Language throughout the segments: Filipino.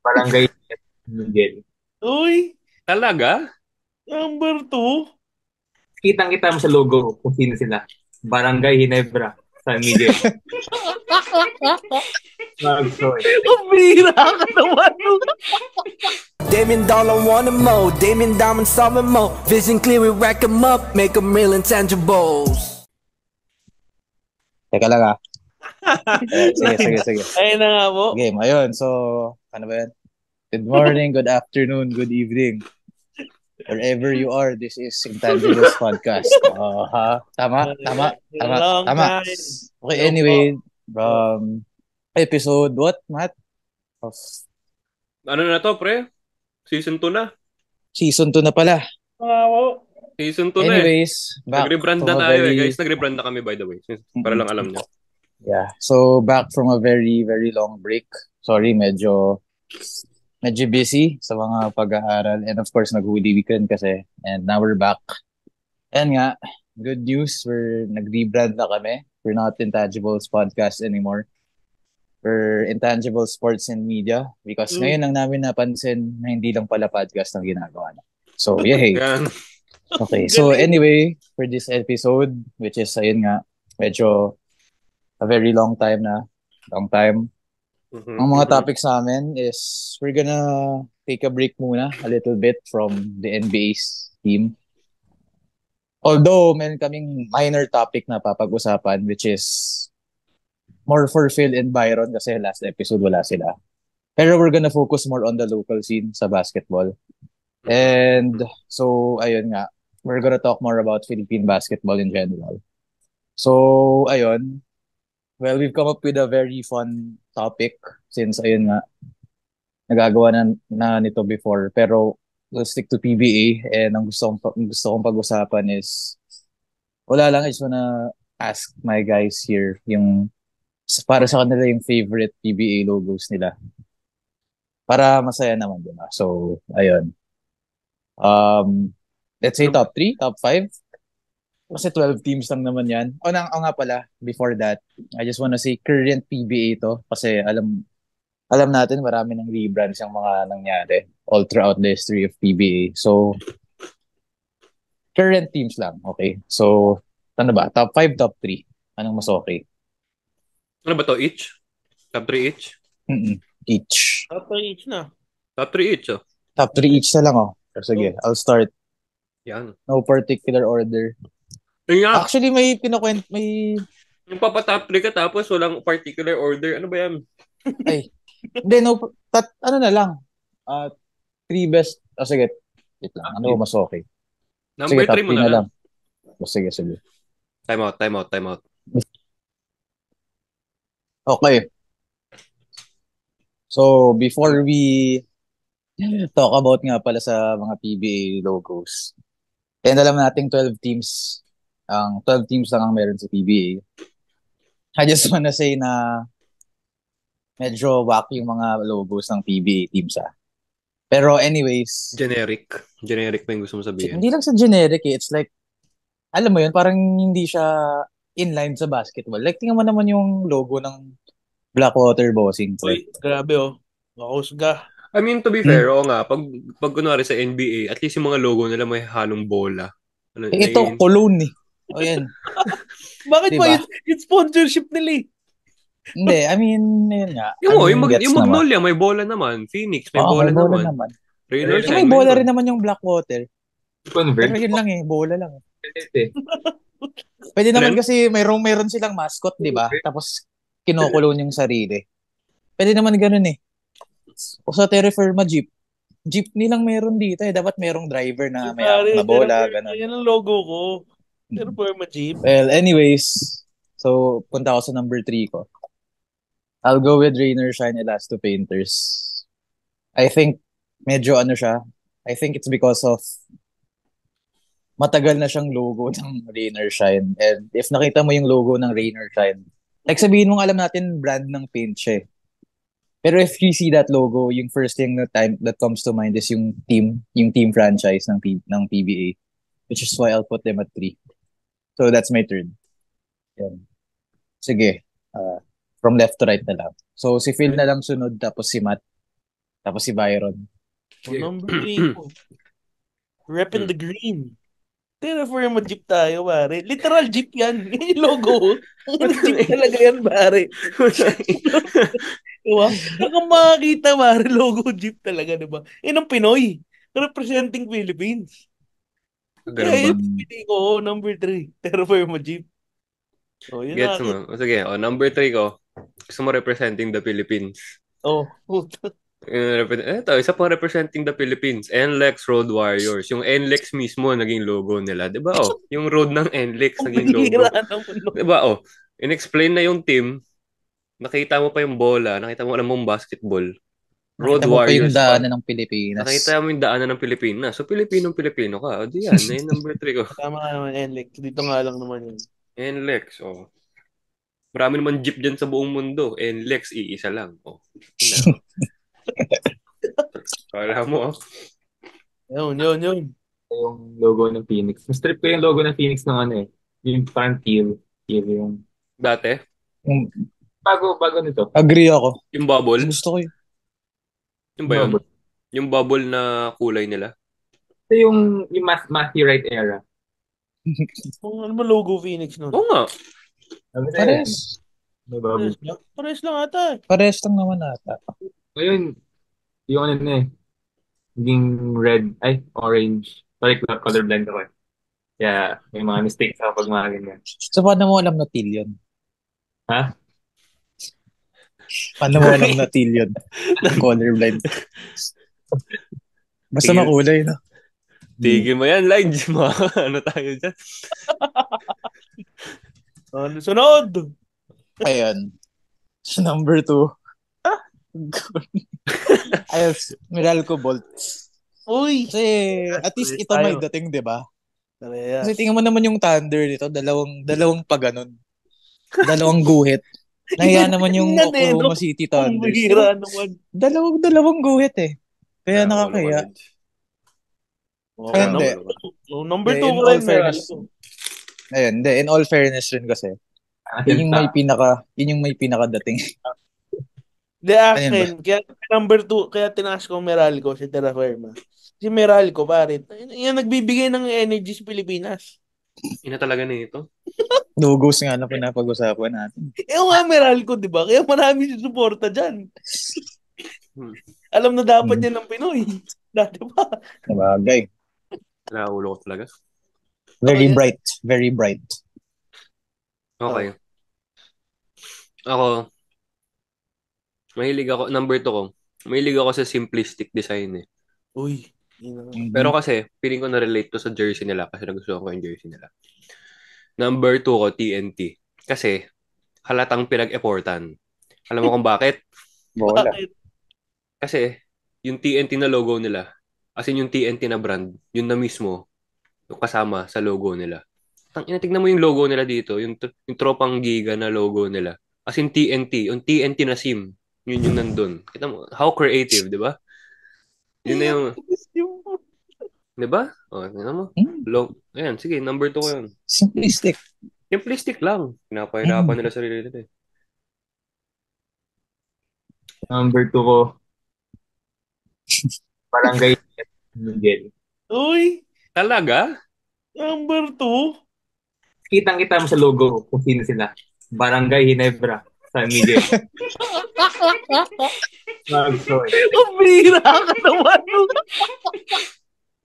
Barangay Miguel. Uy, Talaga? number two. Kitang-kita mo sa logo kung sino sila. Barangay Ginebra, San Miguel. Magsoy. Ang bira ka naman. Damien Dollar want more. Damien Diamond solving more. Vision clear, we rack 'em up, make 'em real intangibles. Teka lang ah. Sige. Ayun na nga po. Game, ayun. So, ano ba yan? Good morning, good afternoon, good evening. Wherever you are, this is Intangibles Podcast. Tama? Long time. Okay, anyway, episode what, Matt? Of Ano na to, pre? Season 2 na. season 2 na pala. Nga po. Season 2 na eh. Anyways, back Nag-rebrand from na a tayo very... guys. Nag-rebrand na kami by the way. Para lang alam niyo. Yeah. So, back from a very, very long break. Sorry, medyo busy sa mga pag-aaral. And of course, nag-holy weekend kasi. And now we're back. And nga, good news, nag-rebrand na kami. We're not Intangibles Podcast anymore. We're Intangible Sports and Media because ngayon lang namin napansin na hindi lang pala podcast ang ginagawa na. So, yay. Yan. Okay, so anyway, for this episode, which is, ayun nga, medyo a very long time. Ang mga topics namin is we're gonna take a break muna a little bit from the NBA's team. Although, meron kaming minor topic na papag-usapan which is more for Phil and Byron kasi last episode wala sila. Pero we're gonna focus more on the local scene sa basketball. And so, ayun nga, we're gonna talk more about Philippine basketball in general. So, ayun, well, we've come up with a very fun topic since, ayun nga, nagagawa na nito before. Pero, we'll stick to PBA and ang gusto kong pag-usapan is, wala lang, I just wanna ask my guys here yung para sa kanila yung favorite PBA logos nila. Para masaya naman, di ba? So, ayun. Let's say top 3, top 5. Kasi 12 teams lang naman yan. O nga pala, before that, I just wanna say current PBA to. Kasi alam natin marami ng rebrands yung mga nangyari all throughout the history of PBA. So, current teams lang. Okay. So, ano ba? Top 5, top 3. Anong mas okay? Ano ba to? Each? Top 3 each? Each. Top each na. Top 3 each, oh. Top 3 each na lang, oh. Sige, I'll start. Yan. No particular order. Yun nga. Actually, may Yung papatop 3 ka tapos walang particular order. Ano ba yan? Ay. Hindi, ano na lang. 3 best. Sige. Wait lang. Ano mas okay? Number Sige, top 3 mo 3 na na lang. lang. Sige. Time out. Okay. So, before we talk about nga pala sa mga PBA logos, and alam nating 12 teams, 12 teams lang ang meron sa PBA. I just wanna say na medyo wacky yung mga logos ng PBA teams Pero anyways, Generic pa yung gusto mo sabihin. hindi lang sa generic It's like, alam mo yun, parang hindi siya inline sa basketball. Like, tingnan mo naman yung logo ng Blackwater Bossing. Uy, grabe oh. Mahusga. I mean, to be fair, oo nga, pag kunwari sa NBA, at least yung mga logo nila may halong bola. Ano, Ito, Cologne eh. O yan. Bakit Diba? ba yung sponsorship nila eh? Hindi, I mean, yun nga. Yung gets Magnolia, may bola naman. Phoenix, may bola may bola naman. naman. Raynor May bola rin naman yung Blackwater. Convert. Pero yun lang bola lang. Eh. Pwede naman kasi mayroon silang mascot, di ba? Tapos kinukulon yung sarili. Pwede naman ganun eh. O sa terra firma jeep. Jeepney lang meron dito eh. Dapat merong driver na may hawak na bola, ganun. Yan ang logo ko. Terra firma jeep. Well, anyways, so punta ako sa number 3 ko. I'll go with Rainer Shine Elasto Painters. I think medyo siya. I think it's because of matagal na siyang logo ng Rainer Shine. And if nakita mo yung logo ng Rainer Shine, like sabihin mong alam natin brand ng paint siya. Pero if you see that logo, yung first thing that comes to mind is yung team franchise ng PBA, which is why I'll put them at 3. So that's my third. Yan. Sige. From left to right na lang. So si Phil na lang sunod tapos si Matt. Tapos si Byron. Number 3 ko. Reppin' the green. Terraform mo jeep tayo, pare. Literal jeep yan. Yan yung logo. Jeep talaga yan, pare. Diba? Kung makakita, pare, logo jeep talaga, diba? Yan ang Pinoy. Representing Philippines. Ganun Kaya ba? yun, pili ko, number 3. Terraform mo jeep. So, yun Gets na. mo? O, sige, number 3 ko. Gusto mo representing the Philippines. Oh, puta. Ito, isa pang representing the Philippines. NLEX Road Warriors. Yung NLEX mismo naging logo nila. Diba, yung road ng NLEX Ang naging logo. bihira naman. Diba, in-explain na yung team. Nakita mo pa yung bola. Nakita mo alam mong basketball. Road Nakita mo pa yung Warriors pa. daanan ng Pilipinas. Nakita mo yung daanan ng Pilipinas. So, Pilipinong-Pilipino ka. O, di yan. Na yung number 3 ko. Tama ka naman, Enlek. Dito nga lang naman yun. NLEX, Marami naman jeep dyan sa buong mundo. NLEX, iisa lang. Yun na. Kala mo, Yun. Yung logo ng Phoenix. Mas trip ko yung logo ng Phoenix ng ano eh. Yung parang teal. Teal yung... Dati, Yung- Bago nito. Agree ako. yung bubble. Gusto ko yun. Yung ba yun? Yung bubble na kulay nila. Ito yung Matthew Wright era. Kung ano ba logo Phoenix nun? Oo nga. Pares. May bubble. Pares lang ata. Pares lang naman ata. Ngayon, yung ano na eh. Naging red, orange. Sorry, colorblind ako eh. Kaya may mga mistakes ako pag mga ganyan. So, paano mo alam na teal yun? Ha? Paano mo alam na teal yun? Colorblind. Basta Tingin- makulay, no? Tigil mo yan, Lige. Ano tayo dyan? Ano sunod? Ayan. So, number 2. Ayos, Meralco Bolt. Uy! Kasi, at least ito may dating, di ba? Parehas. Kasi tingnan mo naman yung Thunder nito, dalawang pa ganun. Dalawang guhit. Nahiya naman yung Tingnan eh, Oklahoma no? City Ang Thunder. bihira naman. Dalawang guhit eh. Kaya Wala nakakaya. naman, Lige. Ay, hindi. Number Hindi, 2 in ko all rin, fairness. Meralco. Ayun, hindi, in all fairness rin kasi. Yun yung may pinaka-dating. Di Ayun akin, kaya number 2, kaya tinaas ko Meralco si Terraferma. Si Meralco, pare, yan nagbibigay ng energy sa Pilipinas. Ina talaga nito. Logos nga na pinapag-usapan natin. Nga Meralco, di ba? Kaya marami susuporta dyan. Alam na dapat yan ng Pinoy. Dati pa. Nabagay. Naulo ko talaga. Very Okay. bright. Very bright. Okay. Ako, mahilig ako, number 2 ko, mahilig ako sa simplistic design eh. Uy. Pero kasi, feeling ko na-relate to sa jersey nila kasi nagustuhan ko yung jersey nila. Number 2 ko, TNT. Kasi, halatang pinag-effortan. Alam mo kung bakit? Bola. Bakit? Kasi, yung TNT na logo nila, as in yung TNT na brand, yun na mismo, yung kasama sa logo nila. Tingnan mo yung logo nila dito, yung tropang giga na logo nila. As in TNT, yung TNT na SIM, yun yung nandun. Kita mo, how creative, di ba? Yun na yung, di ba? Tingnan mo. Ayan, sige, number 2 ko yun. Simplistic. Simplistic lang. Pinapahirapan nila sarili nila eh. Number 2 ko, Barangay Miguel. Uy. Talaga? Number 2? Kitang-kita mo sa logo kung sino sila. Barangay Ginebra, San Miguel. Ang bihira ka naman.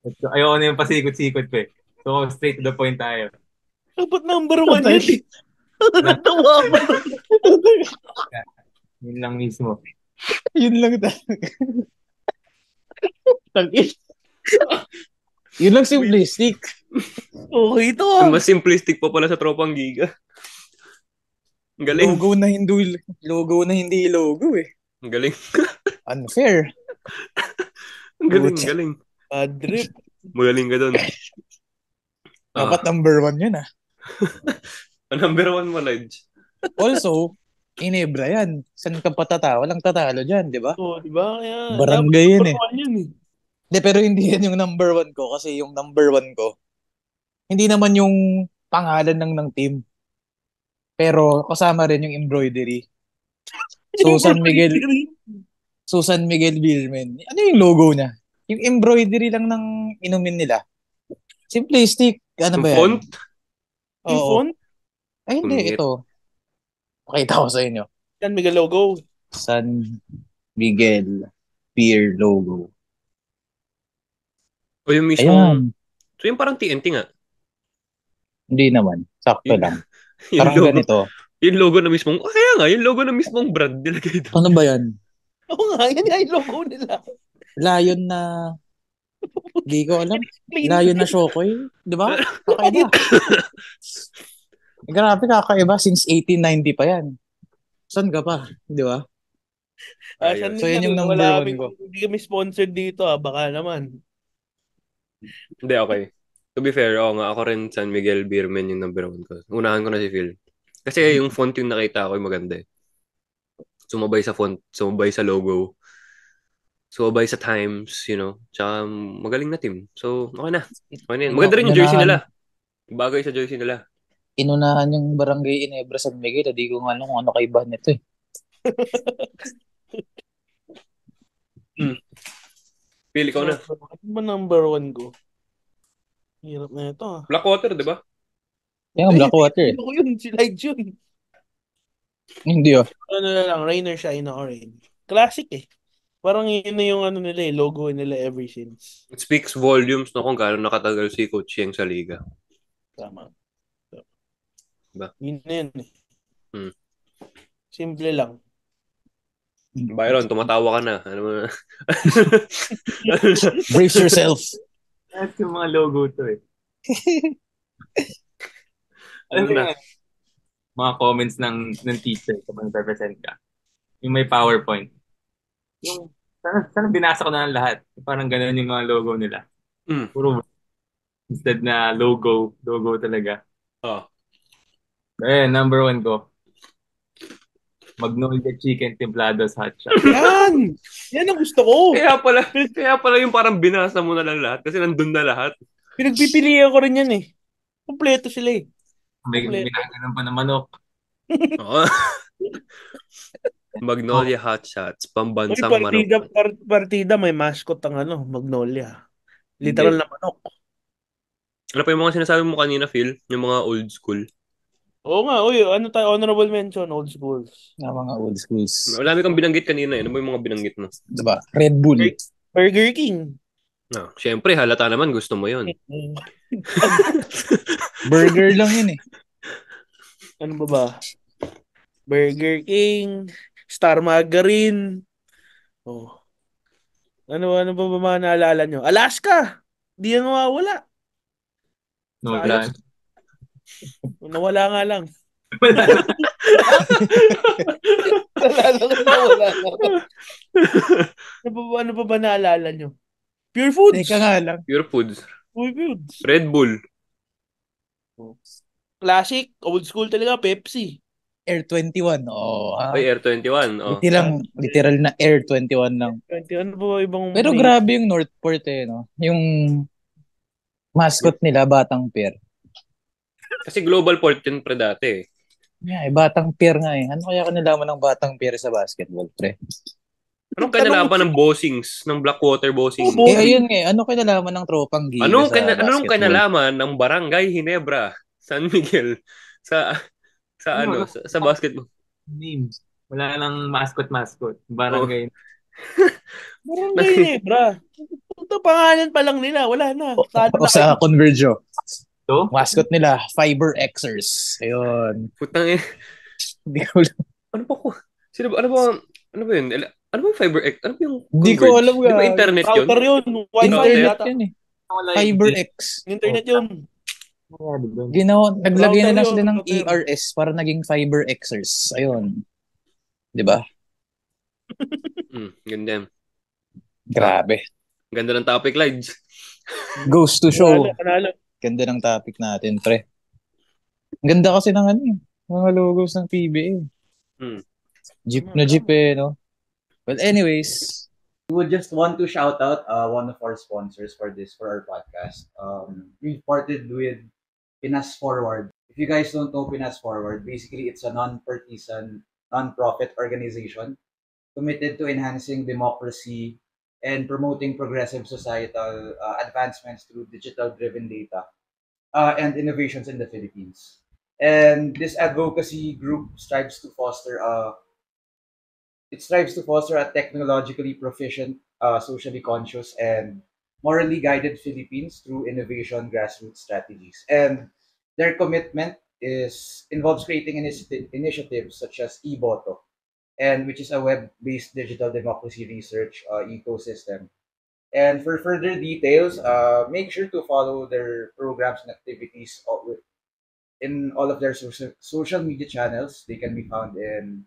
Ayoko na yung pasikot-sikot ko eh. So, straight to the point tayo. Dapat number 1 yun eh. Natawa ko. Yun lang mismo. Yun lang talaga. Yun lang simplistic. Okay ito Yung mas simplistic pa pala sa tropang giga. Ang galing. Logo na hindi logo eh. Ang galing. Unfair. Ang galing, ang galing. Bad trip. Magaling ka doon. Dapat number 1 yun ah. Number 1 mo, Lige. Also, Ginebra yan. Saan ka patata? Walang tatalo dyan, di ba? Oh, di ba? Kaya, Barangay dapat yun number eh. 1 yun eh. De, pero hindi yan yung number 1 ko kasi yung number 1 ko, hindi naman yung pangalan ng team. Pero kasama rin yung embroidery. So, San Miguel, So, San Miguel Beerman. Ano yung logo niya? Yung embroidery lang ng inumin nila. Simplistic. Ano Yung ba yan? font, Yung Oo. font, Ay, hindi. pungit. Ito. Pakita ko sa inyo. yan, mega logo. San Miguel Beer logo. O yung mismong, Ayan. so yung parang TNT nga. Hindi naman. Sakto Yung, lang. yung Parang logo, ganito. yung logo na mismong, kaya nga, yung logo na mismong brand nilagay doon. Ano ba yan? Oo nga, yan nga yung logo nila. Lion na... Hindi ko alam. Clean. Lion na Shokoy. Di ba? Kakaiba. Grabe, kakaiba. Since 1890 pa yan. Saan ka pa? Di ba? San Ayos. So, yan Miguel, yung number wala one kami, ko. hindi kami sponsored dito baka naman. Hindi, okay. To be fair, oo nga, ako rin San Miguel Beerman yung number 1 ko. Unahan ko na si Phil. Kasi yung font yung nakita ko yung maganda eh. Sumabay sa font, sumabay sa logo, sumabay sa times, you know. Tsaka magaling na team. So, okay na. Okay na yun. Maganda rin yung jersey nila. Bagay sa jersey nila. Inunahan yung Barangay Inebra San Miguel. Hindi ko nga alam kung ano kaibahan nito eh. Phil, ikaw na. Ano ba number 1 ko? Hirap na ito Blackwater, di ba? Yan ang Blackwater eh. Ano ko yun? Si Light yun. Hindi oh. Ano na lang, Rain or Shine na orange. Classic eh. Parang yun na yung ano nila logo nila ever since. It speaks volumes no kung gaano nakatagal si Coach Yeng sa liga. Tama. Diba? Yun na yun eh. Hmm. Simple lang. Byron, tumatawa ka na. Ano mo na? Brace yourself. That's yung mga logo to eh. Ano Ano na? yan? Mga comments ng teacher kapag nag-represent ka. Yung may PowerPoint. Yung, sana binasa ko na ng lahat. Parang ganun yung mga logo nila. Mm. Puro instead na logo talaga. Oh. Eh, number 1 ko. Magnolia Chicken Templados Hot Shot. Yan! Yan ang gusto ko. Kaya pala yung parang binasa mo na lang lahat kasi nandun na lahat. Pinagpipilian ko rin yan eh. Kompleto sila eh. May Kompleto. ganun pa ng manok. Oo. Magnolia Hot Shots, Uy, pambansang manok. partida may mascot ang Magnolia. Hindi. Literal na manok. Ano pa yung mga sinasabi mo kanina, Phil? Yung mga old school. Oo nga, uy, ano tayo, honorable mention, old schools. Na mga old schools. Wala kang binanggit kanina eh. Ano ba yung mga binanggit mo? Diba? Red Bull. Burger King. No, syempre, halata naman gusto mo yon. Burger lang yun eh. Ano ba? Burger King, Star Margarine. Oh. Ano ba mga naalala nyo? Alaska! Di yan mawawala. No, Sayang. Nawala nga lang. Nawala nga. Ano pa ba naalala nyo? Pure Foods. Teka nga lang. Pure Foods. Pure Foods. Red Bull. Classic, old school talaga, Pepsi. Air 21. Oh, Ay, Air 21. Oh. literal na Air 21 lang. 21 ba ibang Pero grabe yung Northport eh, no? Yung mascot nila, Batang Pier. Kasi global port yun pre dati eh. Yeah, Batang Pier nga eh. Ano kaya kanalaman ng Batang Pier sa basketball, pre? Anong kanalaban ng bossings? Ng Blackwater bossings? Oh, Eh, ayun eh. Ano kinalaman ng tropang Giga sa basketball? Anong kanalaman ng Barangay Ginebra, San Miguel, sa sa basketball? Names. Wala nang mascot. Barangay. Barangay Nebra. Ito pangalan pa lang nila, wala na. O sa Convergio. So, Mascot nila, Fiber Xers. Ayun. Putang eh. Hindi ko alam. Ano ba ko? Ano ba yun? Ano ba yung Fiber X? Ano ba yung Hindi ko Converge? alam Di ba internet yun? Router yun. Wi-Fi Internet yata. yun eh. wala Fiber X. Internet yun. Naglagay na lang Router sila yun, ng router. ERS para naging Fiber Xers. Ayun. Di ba? Ganda yan. Grabe. Ganda ng topic, Lides. Goes to show. Panalo. Ganda ng topic natin, pre. Ganda kasi ng mga logos ng PBA. Jeep na jeep eh, no? But anyways, We would just want to shout out one of our sponsors for our podcast. We partnered with Pinas Forward. If you guys don't know Pinas Forward, basically it's a non-partisan, non-profit organization committed to enhancing democracy and promoting progressive societal advancements through digital-driven data and innovations in the Philippines. And this advocacy group strives to foster a technologically proficient, socially conscious, and morally guided Philippines through innovation grassroots strategies. And their commitment involves creating initiatives such as eBoto, and which is a web-based digital democracy research ecosystem. And for further details, make sure to follow their programs and activities in all of their social media channels. They can be found in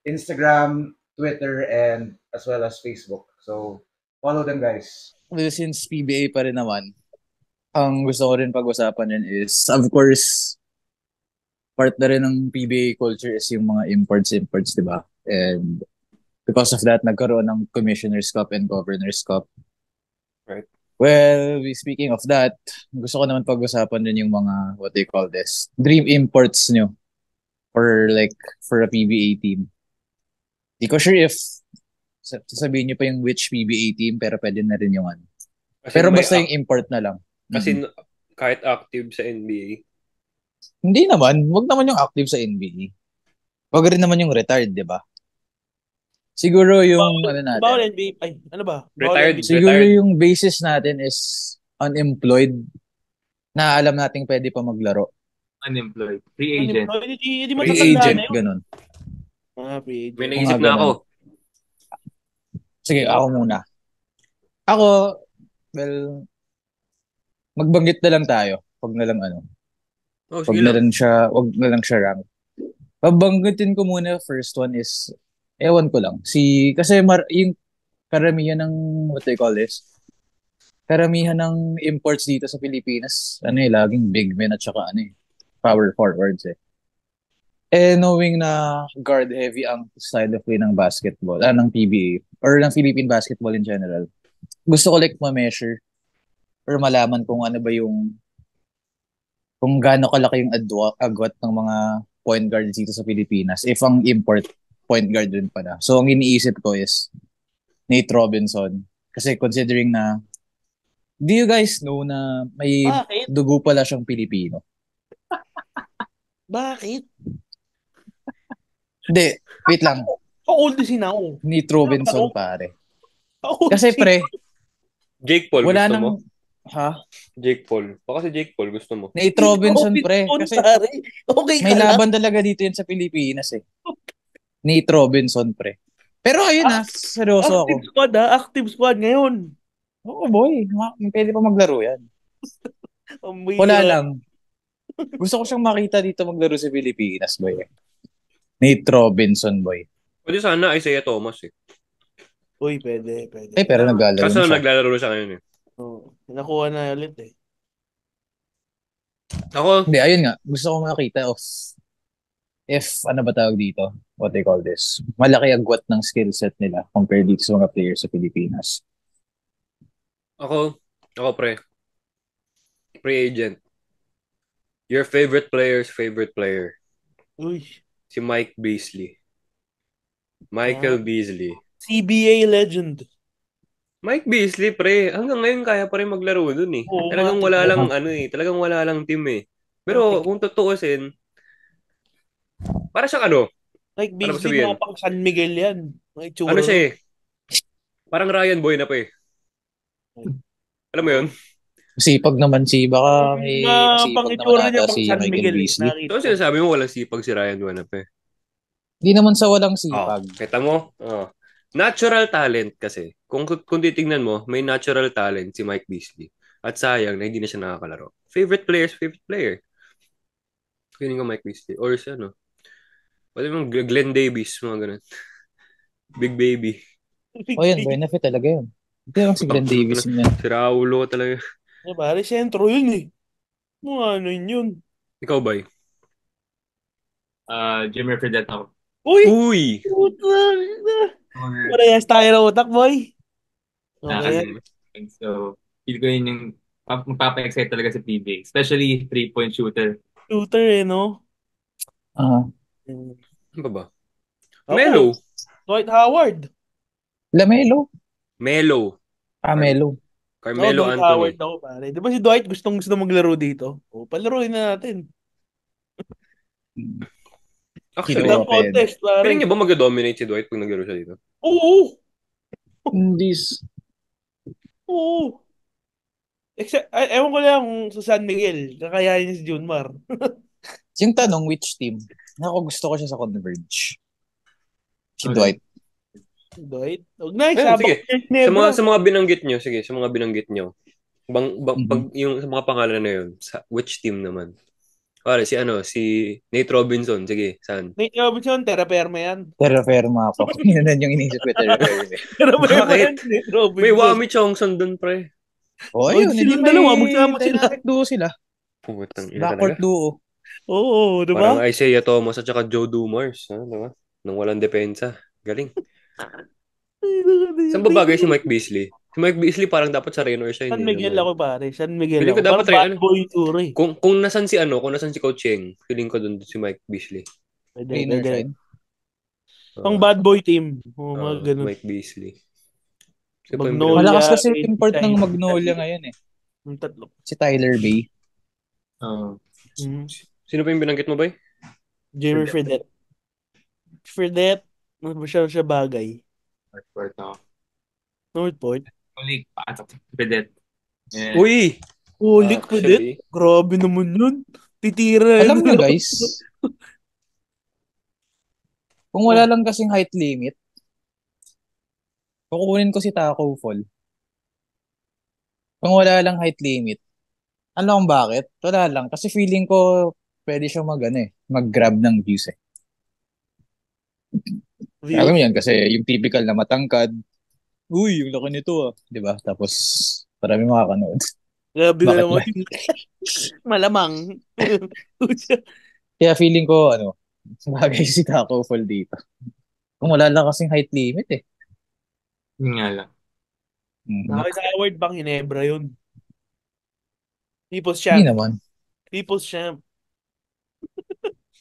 Instagram, Twitter, and as well as Facebook. So follow them, guys. Well, since PBA pa rin naman, ang gusto ko rin pag-usapan yun is, of course, part na rin ng PBA culture is yung mga imports, di ba? And because of that, nagkaroon ng Commissioner's Cup and Governor's Cup. Right. Well, speaking of that, gusto ko naman pag-usapan din yung mga, what they call this, dream imports nyo for a PBA team. Di ko sure if sasabihin nyo pa yung which PBA team, pero pwede na rin yung ano. Kasi Pero may basta yung import na lang. Kasi kahit active sa NBA. Hindi naman. Wag naman yung active sa NBA. Wag rin naman yung retired, di ba? Siguro yung ano natin. Bawal NBA. Ay, ano ba? Retired. Siguro yung basis natin is unemployed na alam nating pwede pa maglaro. Unemployed. Free agent. Hindi Free matatanda agent, na yun. ganun. Free agent. May naisip Mga na ganun. ako. Sige, ako muna. Ako, well, magbanggit na lang tayo. Wag na lang ano. Oh, Wag sige na lang. wag na lang siya rank. Babanggitin ko muna, first one is, ewan ko lang. Kasi yung karamihan ng, what they call this, karamihan ng imports dito sa Pilipinas, laging big men at saka power forwards eh. Knowing na guard heavy ang style of play ng basketball, ng PBA, or ng Philippine basketball in general, gusto ko ma-measure or malaman kung ano ba kung gaano kalaki yung agwat ng mga point guards dito sa Pilipinas if ang import point guard rin pala. So, ang iniisip ko is Nate Robinson. Kasi considering na, do you guys know na may Bakit? dugo pala siyang Pilipino? Bakit? Hindi, wait lang. How old is he now? Nate Robinson, pare. How old Kasi is he? pre, Jake Paul, wala gusto nang, mo? ha? Jake Paul. Baka si Jake Paul, gusto mo? Nate Robinson, pre. Kasi pare. Okay may ka lang. laban talaga dito yan sa Pilipinas eh. Nate Robinson, pre. Pero ayun seryoso ako. Active squad ngayon. Oo, boy. Pwede pa maglaro yan. Ang Wala bihira. lang. Gusto ko siyang makita dito maglaro sa Pilipinas, boy. Nate Robinson, boy. Pwede sana Isaiah Thomas eh. Uy, pwede. Pero naglalaro Kaso na siya. naglalaro na siya ngayon eh. Nakuha na ulit eh. Ako, Hindi, ayun nga. Gusto ko makita if ano ba tawag dito? What they call this? Malaki agwat ng skill set nila compared dito sa mga players sa Pilipinas. ako pre. Free agent. Your favorite player's favorite player. Uy. Si Mike Beasley. Michael Beasley. CBA legend. Mike Beasley, pre. Hanggang ngayon kaya pa rin maglaro dun eh. Oo, Talagang nga. wala lang talagang wala lang team eh. Pero kung tutuusin, para siyang Like Ano ba Beasley, sabihin? mga pang San Miguel yan. Mga itsura siya eh. Parang Ryan Boy na pa eh. Alam mo yun? Masipag naman baka may masipag pang naman itsura niya, ata pang si San Michael Miguel. Beasley. So sinasabi mo walang sipag si Ryan Buenap eh. Hindi naman sa walang Oh, sipag. kita mo? Oh. Natural talent kasi. Kung titingnan mo, may natural talent si Mike Beasley. At sayang na hindi na siya nakakalaro. Favorite player. Feeling ko Mike Beasley. Or si pwede mong Glenn Davis, mga ganun. Big baby. O yan, benefit talaga yun. Hindi lang si Glenn Davis yun yan. Si Raulo talaga. Pare, sentro yun eh. Mga ano yun. Ikaw ba? Jimmy Fredette ako. Uy! Puta. Parehas tayo na utak, boy. Okay. So, feel ko yun yung magpapa-excite talaga sa PBA. Especially 3-point shooter. Shooter eh, no? Ah. Ano ba? Ako, Melo. Dwight Howard. Lamelo. Melo. Melo. Carmelo Dwight Anthony. Howard ako, pare. Di ba si Dwight gustong gusto maglaro dito? O, palaruin na natin. Actually, Kinuha Kitang contest, pare. feeling niya ba mag-dominate si Dwight pag naglaro siya dito? Oo. Hindi. Oo. Ewan ko lang kung sa San Miguel, kakayanin niya si Junmar. Yung tanong, which team? Ako gusto ko siya sa Converge. Si Okay. Dwight. Dwight? Huwag na, Ayun, sabak sige. niya yung Sa Nebra. mga binanggit nyo, sige, sa mga binanggit nyo. Mhm. Pag yung sa mga pangalan na yun, sa which team naman? Pare, si Nate Robinson, sige, saan? Nate Robinson, Terraferma yan. Terraferma ako. Yun na yung inisip ko, Terraferma. Terraferma Bakit? yan, Nate May Robinson. Wami Chongson dun, pre. Oh, Oh, yun. Hindi silang may dalawa, magsama sila. dynamic duo sila. Putang ina Backcourt talaga. duo. Oo, di Parang ba? Isaiah Thomas at saka Joe Dumars. Ha, diba? Nang walang depensa. Galing. Saan ba bagay si Mike Beasley? Si Mike Beasley parang dapat sa rain or shine. San Eh, Miguel naman. ako, pare. San Miguel Feeling ako. ko dapat Parang bad boy tour eh. Kung nasan si Coach Cheng, feeling ko dun si Mike Beasley. Pwede, Rainer pwede. Shine. Pang bad boy team. Oo, mga ganun. Mike Beasley. Sino pa yung Magnolia. Malakas kasi Eddie import ng Shine. Magnolia ngayon eh. Yung tatlo. Si Tyler Bay. Mhm. Sino pa yung binanggit mo, bay? Jamie Fredette. Fredette, ano ba siya bagay? Northport ako. Northport? Malik, paatok. Pedet. Yeah. Uy! Holik Actually, Fredette? Grabe naman yun. Titira Alam yun. nyo guys, kung wala lang kasing height limit, kukunin ko si Taco Fall. Kung wala lang height limit, ano kung bakit? Wala lang. Kasi feeling ko pwede siya mag-grab ng views eh. Alam mo yan kasi yung typical na matangkad, uy, yung laki nito ah. Diba? Tapos, marami makakanood. Grabe ka Bakit naman. Malamang. Kaya feeling ko, bagay si Taco Fall dito. Kung wala lang kasing height limit eh. Yun nga lang. Bakit sa award bang Hinebra yun? People's Hindi Champ. naman. People's Champ.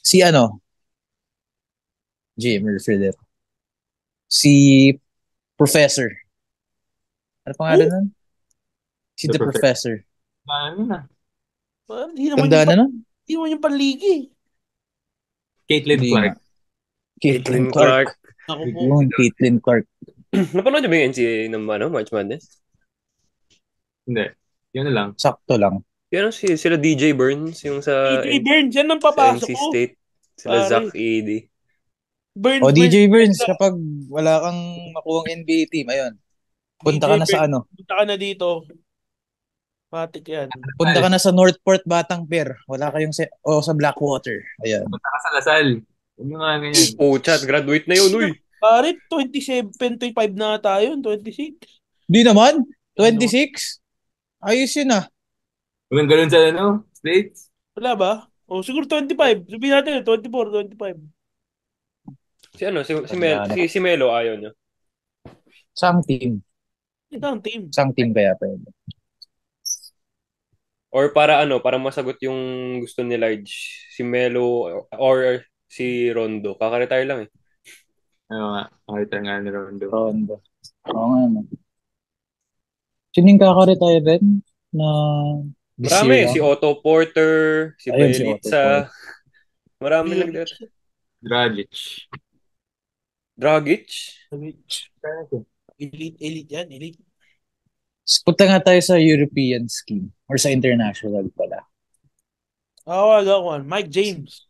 Si Jimmer Fredette. Si Professor. Ano pangalan nun? Si The The Professor. Ano na? Hindi naman Tanda yung, na nun? hindi naman yung panligi. Caitlin Hindi Clark. nga. Caitlin Clark. Ako po. Yun, Caitlin Clark. napanood niyo ba yung NCAA ng March Madness? Hindi. Yun na lang. Sakto lang. Yan sila DJ Burns, yung sa DJ Burns, yan ang sa papasok NC ko. State. Sila Pare. Zach Edey. Burns, O DJ Burns, Burns. kapag wala kang makuhang NBA team, ayun. Punta ka DJ na sa Burns, punta ka na dito. Matik yan. Punta ka na sa Northport Batang Pier. Wala kayong sa Blackwater. Ayan. Punta ka sa Lasal. Huwag mo nga ganyan. Oh, chat, graduate na yun, uy. Pare, 27, 25 na tayo, 26. Di naman. 26? Ayos yun ah. Huwag ganun sa States. Wala ba? O siguro 25. Sabihin natin, 24, 25. Si Melo ayaw niya. Sang team. Ito ang team. Sang team kaya pwede. Or para masagot yung gusto ni Large, si Melo or si Rondo. Kaka-retire lang eh. Ano nga. Pakita nga ni Rondo. Rondo. Oo nga no. Sino yung kaka-retire din? Na this Marami. year, Si Otto Porter, si Ayun, si Otto Bjelica. Marami lang dito. Dragic. Dragic. Elite yan, elite. Punta nga tayo sa European scheme or sa international pala. I got one. Mike James.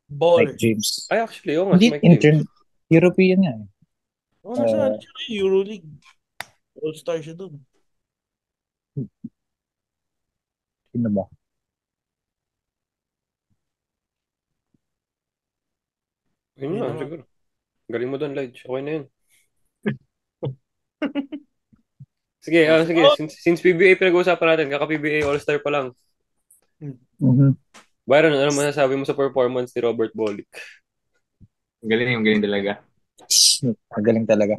Baller. Mike James. Ay, actually, nga, Hindi, si Mike James. European nga eh. Nasa Euroleague. All-star siya dun. Sino ba? Yun nga, siguro. Galing mo doon, Large. Okay na yun. Sige, sige. Since PBA pinag-uusapan natin, kaka-PBA All-Star pa lang. Mm-hmm. Byron, ano masasabi mo sa performance ni Robert Bolick? Ang galing talaga. Magaling talaga.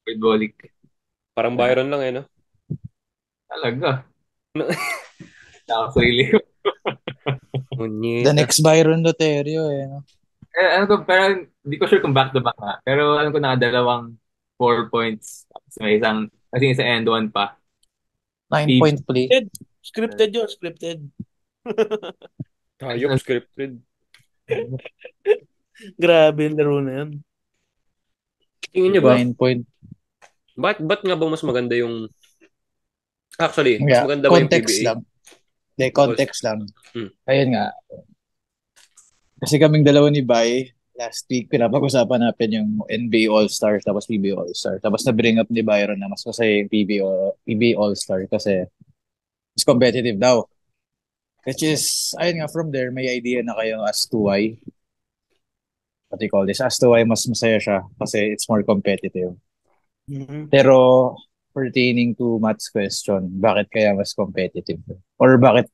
With Bolick. Parang Byron lang eh, no? Talaga. Nakasarili. The next Byron Loterio eh. No? Alam ko, pero hindi ko sure kung back-to-back nga. Pero alam ko nakadalawang 4 points. Tapos may isang, kasi isa and one pa. 9-point play. Scripted yun, scripted. Hayop, scripted. Grabe yung laro na yun. Tingin niyo ba? 9-point. Ba't nga ba mas maganda yung... Actually, mas Yeah, maganda ba yung context PBA? lang. Hindi, context lang. Hmm. Ayun nga. Kasi kaming dalawa ni Bay, last week, pinapag-usapan natin yung NBA All-Star tapos PBA All-Star. Tapos na-bring up ni Byron na mas masaya yung PBA All-Star kasi mas competitive daw. Which is, ayun nga, from there, may idea na kayo as to why. What do you call this? As to why mas masaya siya kasi it's more competitive. Mhm. Pero pertaining to Matt's question, bakit kaya mas competitive? Or bakit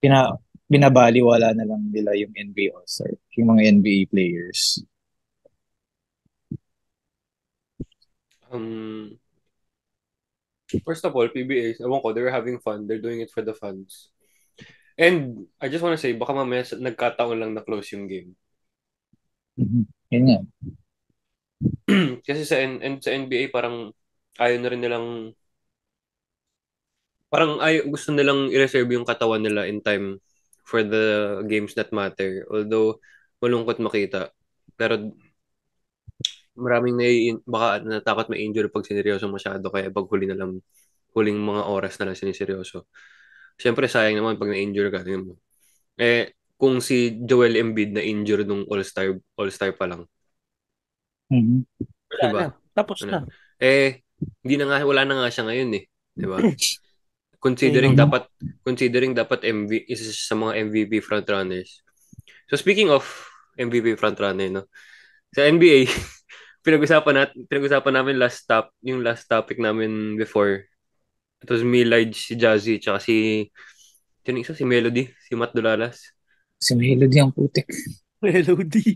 pina binabaliwala na lang nila yung NBA All-Star, yung mga NBA players? Um, First of all, PBA, ewan ko, they're having fun. They're doing it for the fans. And I just wanna say, baka mamaya nagkataon lang na close yung game. Yun nga. Kasi sa NBA, parang ayaw na rin nilang, parang gusto nilang i-reserve yung katawan nila in time for the games that matter. Although, malungkot makita. Pero maraming baka natakot ma-injure pag sineryoso masyado kaya pag huli na lang huling mga oras na lang siniseryoso. Siyempre sayang naman pag na-injure ka. Tingnan mo. Kung si Joel Embiid na injure nung All-Star pa lang, Mhm. Wala 'di ba? na. Tapos Ano? na. Hindi na nga wala na nga siya ngayon 'di ba? Ayun. Considering dapat isa siya sa mga MVP frontrunners. So speaking of MVP frontrunner, no. Sa NBA, pinag-usapan namin yung last topic namin before. It was me, Lige, si Jazzy, tsaka sino isa? Si Melody, si Matt Dulalas. Si Melody ang putik. Melody.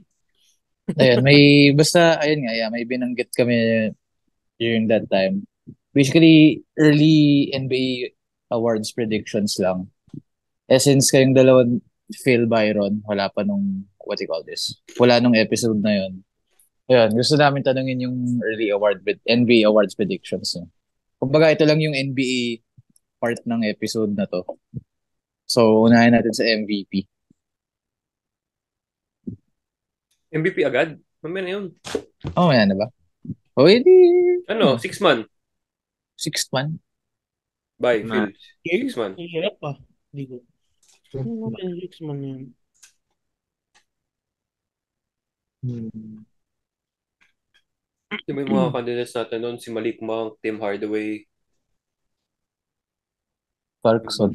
Ayun, basta, ayun nga, yeah, may binanggit kami during that time. Basically, early NBA awards predictions lang. Since kayong dalawang Phil Byron, wala pa nung, what do you call this? Wala nung episode na yun. Ayun, gusto namin tanungin yung NBA awards predictions. No? Kumbaga, ito lang yung NBA part ng episode na to. So, unahin natin sa MVP. MVP agad? Mamaya na yun. Oh, yan na ba? O, edi, Ano? 6 man. sixth man. Bye, Ma- Phil. 6 man. Hirap pa. Hindi ko. Ano ba yung 6 man yun? Di ba yung mga candidates natin noon? Si Malik Monk, Tim Hardaway. Clarkson.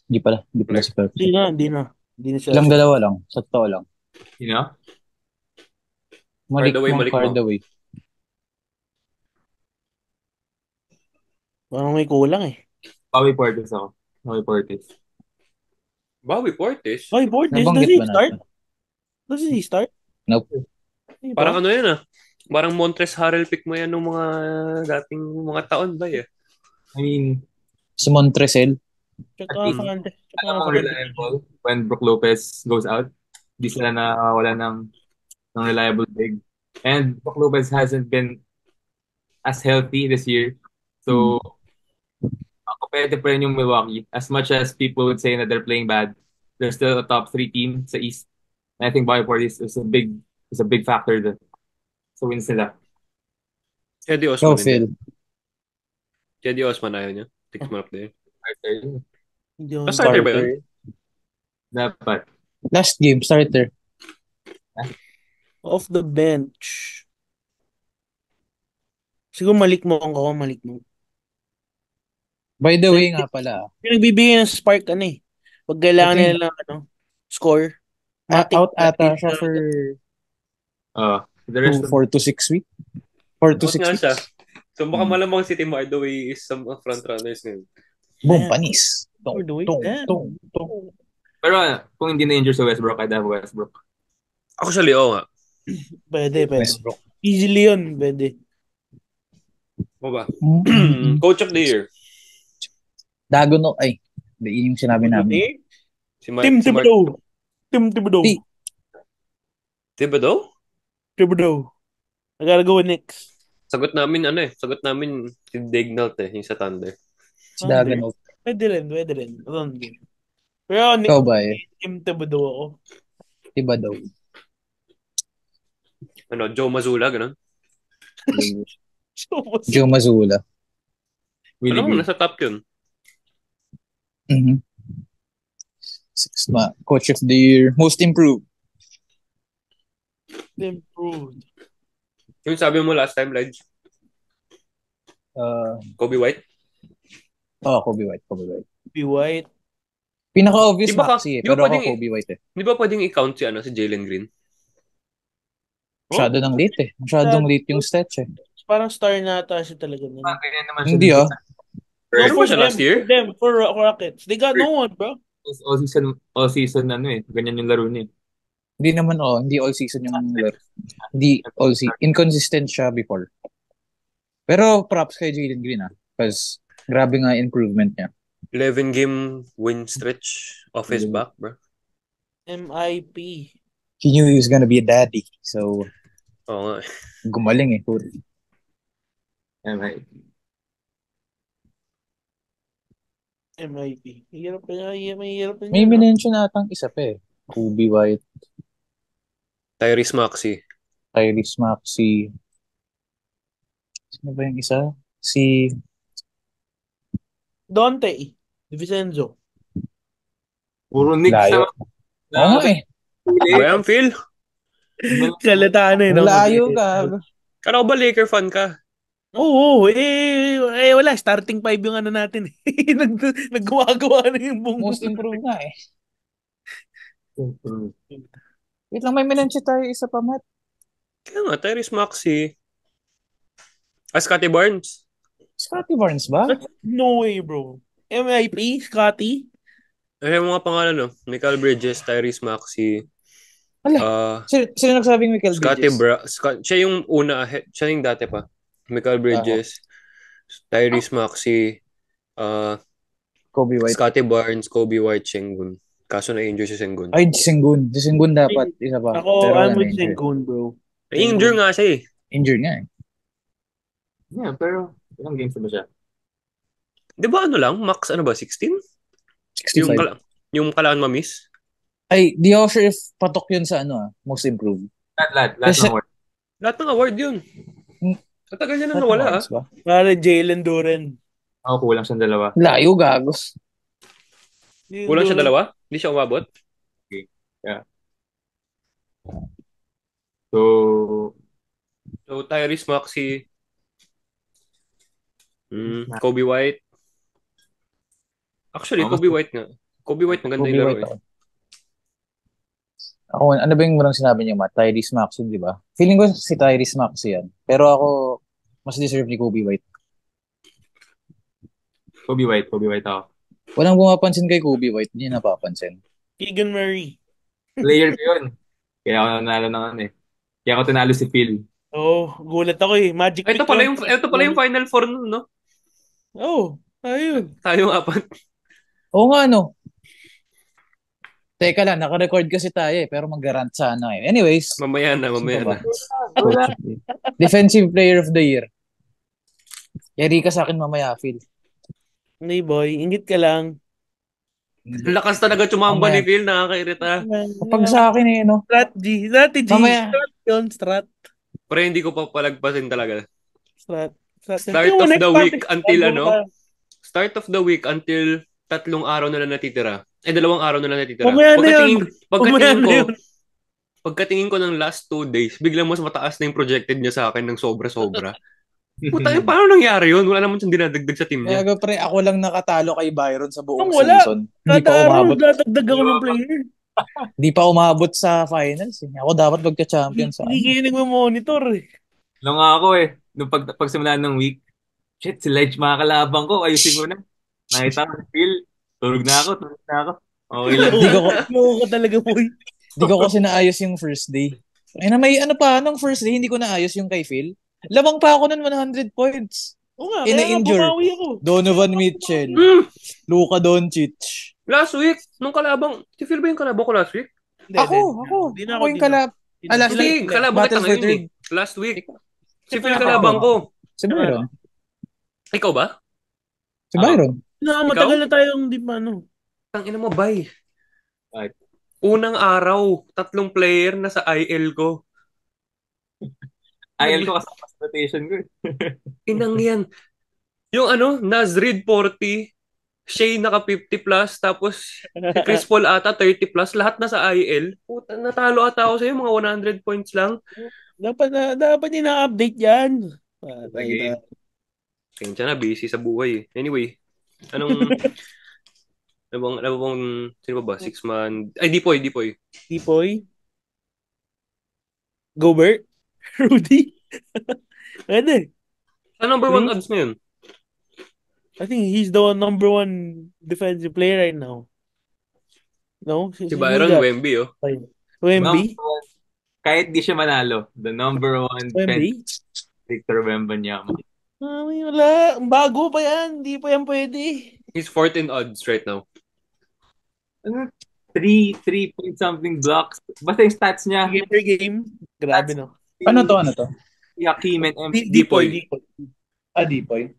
Hindi pala si Clarkson. Hindi na. Hindi na siya. Ilang dalawa lang. Sa totoo lang. You know? Malik Hardaway, Monk, Malik Monk. Hardaway. Parang may kulang eh. Bobby Portis ako. Bobby Portis. Bobby Portis? Oy, Bordes, does Nabanggit he ba start? natin? Does he start? Nope. Di ba? Parang ano yan ah. Parang Montrezl Harrell pick mo yan nung mga dating mga taon ba eh. I mean, Si Montrezl. Tsaka at least, Fernandez. alam mo reliable when Brook Lopez goes out. Di sila na wala ng reliable big. And Brook Lopez hasn't been as healthy this year. So, competitive pa rin yung Milwaukee. As much as people would say that they're playing bad, they're still a top 3 team sa East. And I think Bobby Portis is a big factor there. So wins nila. Eddie Go, Osman. Phil. Eddie Osman ayaw niya. 6 man up there. Hindi ako- Starter ba yun? Dapat. Last game, starter. Off the bench. Siguro Malik mo ako, Malik mo. By the way nga pala, Pinagbibigay ng spark eh. Pag kailangan Okay. nila ng score. out ata siya for The rest of 4 to 6 weeks. 4 to Out 6 nga siya. weeks. So baka malamang si Tim Hardaway is some frontrunners ngayon. Boom, Yeah. panis. Tong, We're doing tong, that. tong, tong. Pero kung hindi na-injure sa Westbrook, I'd have Westbrook. Actually, oo nga. Pwede. Westbrook. Easily yun, pwede. O ba? Mm. Coach of the year. Dagono, ay, yun yung sinabi namin. Si Tim Mark. Thibodeau. Tim Thibodeau. Di- Thibodeau? Thibodeau. I gotta go with Knicks. Sagot namin si Dagnalt yung sa Thunder. Si Dagan. Pwede rin. Thunder. Pero Ikaw ba eh? Team Thibodeau ako. Iba daw. Joe Mazzulla, ganun. Joe Mazzulla. Willie Alam mo, Green. nasa top yun. Mhm. Coach of the Year. Most improved. Improved. Yung sabi mo last time, Lige, Kobe White. Kobe White. Be White. Pinaka-obvious Di ba Maxi eh. di ba Pero ako pwedeng- Kobe White eh. Di ba pwedeng i-count si Jalen Green? Masyado nang late eh. Masyadong late yung stats eh. Parang star na ata siya talaga. Kaya naman siya Hindi dito ah. sa- Ano ba for siya them, last year? for Rockets. They got no one, bro. All season ganyan yung laro niya. Hindi naman hindi all season yung laro. Hindi all season. Inconsistent siya before. Pero props kay Jalen Green because grabe nga improvement niya. 11-game win stretch off his back, bro. MIP. He knew he was gonna be a daddy. So, Oo nga. gumaling eh. MIP. Mahirap pa May niya, no? minention natang isa pa eh. Kobe White, Tyrese Maxey. Tyrese Maxey. Sino ba yung isa? Si Dante. DiVincenzo. Puro Knicks Layo. Oo nga eh. Bayang Phil? Kalataan eh, no? Layo ka. Kano ba Laker fan ka? Oo, wala. Starting five yung ano natin eh. Naggumagawa na yung buong... Most improved nga eh. Wait lang, may minention tayo isa pa, Matt. Kaya nga, Tyrese Maxey. Scottie Barnes. Scottie Barnes ba? No way, bro. MIP, Scotty. Yung mga pangalan, no? Michael Bridges, Tyrese Maxey. Sino nagsabing Michael Scottie Bridges? siya yung una, siya yung dati pa. Michael Bridges, Tyrese Maxey, Kobe White. Scottie Barnes, Kobe White, Sengun. Kaso na-injure si Sengun. Ay, Sengun. Si Sengun dapat. Isa pa. Ako, Pero I'm wala with na-injured. Sengun, bro. Na-injure nga siya eh. Injured nga eh. Yeah, pero ilang games na ba siya? Di ba ano lang? Max ano ba? 16? 65. Yung kalaan ma-miss? Ay, di ako sure if patok yun sa most improved. Lahat Kasi- ng award. Lahat ng award yun. Matagal niya na nawala ah. Ba? Para Jalen Duren. Ako kulang siyang dalawa. Layo, gagos. Kulang siya dalawa? Hindi siya umabot? So, Tyrese Maxey, Kobe White. Actually, Kobe White nga. Kobe White maganda Kobe yung laro White eh. ako, ano ba yung unang sinabi niya, Matt? Tyrese Maxey, di ba? Feeling ko si Tyrese Maxey yan. Pero ako, mas deserve ni Kobe White. Kobe White ako. Walang bumapansin kay Kobe White, hindi niya napapansin. Keegan Murray. Player ko yun. Kaya ako nanalo ng Kaya ako tinalo si Phil. Oh, gulat ako eh. Magic Ito pick pala lang. yung Final Four nun, no? Oh, ayun. Tayong apat. Oo nga, no? Teka lang, naka-record kasi tayo eh, pero mag-garant sana eh. Anyways, Mamaya na. Wala. Defensive Player of the Year. Yari ka sa akin mamaya, Phil. Hindi boy, ingit ka lang. Lakas talaga tsumamba Mamaya. ni Phil, nakakairita. Kapag sa akin eh, no? Strategy. Mamaya. Strat yun, strat. Pero hindi ko pa palagpasin talaga. Strat. Start of the week until Start of the week until 3 araw na lang natitira. 2 araw na lang natitira. Mamaya na yun. Pagkatingin ko ng last 2 days, biglang mas mataas na yung projected niya sa akin ng sobra-sobra. Puta, paano nangyari yun? Wala naman siyang dinadagdag sa team niya. Kaya pre, ako lang nakatalo kay Byron sa buong Wala. season. Hindi pa Kada araw, umabot. dadagdag ako ng player. Hindi pa umabot sa finals eh. Ako dapat magka-champion sa Hindi kayo nagmamonitor eh. Nung ako nung pagsimula ng week, shit, si Ledge makakalabang ko. Ayusin mo na. Nakita ko si Phil. Tulog na ako. Okay lang. Loko ka talaga, boy. Hindi ko kasi naayos yung first day. Ay na may ano pa, nung first day, hindi ko naayos yung kay Phil. Lamang pa ako nun 100 points. Oo nga, Eh, kaya nga na-injure. bumawi ako. Donovan Mitchell, Luka Doncic. Last week, nung kalabang, si Phil ba yung kalabang ko last week? Hindi, Ako. Hindi na Ako yung kalab. Last Hindi, kalaban kita Battles for ngayon third. Last week. Si Phil kalaban ko. Si Byron. Ikaw ba? Si Byron. No, matagal na tayong di pa ano. Tangina mo, bay. Right. Unang araw, 3 player na sa IL ko. IL ko kasama sa rotation ko. Inang yan. Yung Nazrid 40, Shay naka 50 plus, tapos si Chris Paul ata 30 plus, lahat na sa IL. Puta, natalo ata ako sa'yo, mga 100 points lang. Dapat ina-update yan. Okay. Kaya na, busy sa buhay eh. Anyway, anong, ano bang, sino ba? 6 man, ay, Dipoy. Tipoy. Gobert. Rudy. Pwede. Sa number 1 odds ngayon? I think he's the number one defensive player right now. No? Si Byron Wemby, oh. Wemby? Kahit di siya manalo, the number 1 Wemby? Victor Wembanyama. Wala. Bago pa yan. Hindi pa yan pwede. He's 4th in odds right now. 3 point something blocks. Basta yung stats niya. Game per game. Grabe no. Ano to? Hakeem and MP. Dipoy. Dipoy.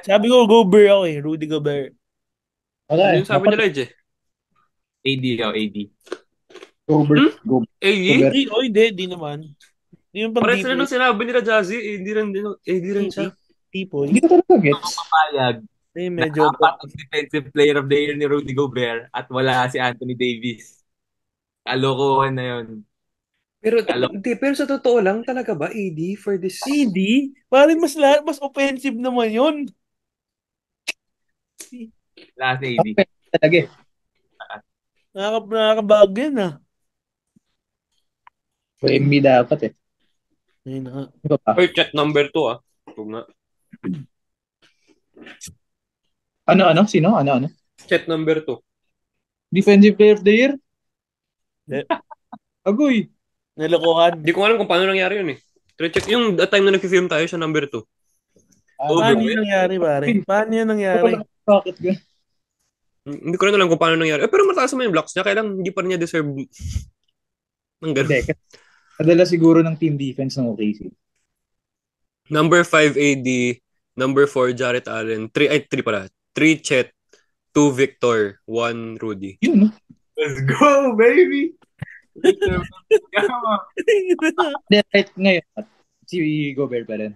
Sabi ko, Gobert ako eh. Rudy Gobert. Wala Yung sabi nila, Edge. AD. Gobert. AD? Hindi naman. Hindi naman pang Pares na Dipoy. nung sinabi nila, Jazzy. AD rin siya. Tipoy. Hindi ko talaga gets. Papayag. Medyo Na 4 defensive player of the year ni Rudy Gobert at wala si Anthony Davis. Kalokohan na yun. Pero sa totoo lang, talaga ba, AD for this? hindi. Parang mas offensive naman yun. Last AD. Okay, talaga eh. Nakakabago yan ah. Wemby dapat eh. Ayun na. Ano pa? Or chat number 2, ah. Huwag nga. Ano? Sino? Ano? Chat number 2. Defensive player of the year? Hindi. Agoy. Nalokohan. Hindi ko alam kung paano nangyari yun eh. Pero check yung time na nag-film tayo sa number 2. Paano yun nangyari, pare? Paano yun nangyari? Bakit ka? Hindi ko rin alam kung paano nangyari. Pero mataas naman yung blocks niya, kaya lang hindi pa rin niya deserve ng ganun. Hindi. Kadala siguro ng team defense ng OKC. Number 5, AD. Number 4, Jarrett Allen. 3 pala. 3, Chet. 2, Victor. 1, Rudy. Yun, no? Let's go, baby! Victor Wembanyama. Then, right ngayon, si Gobert pa rin.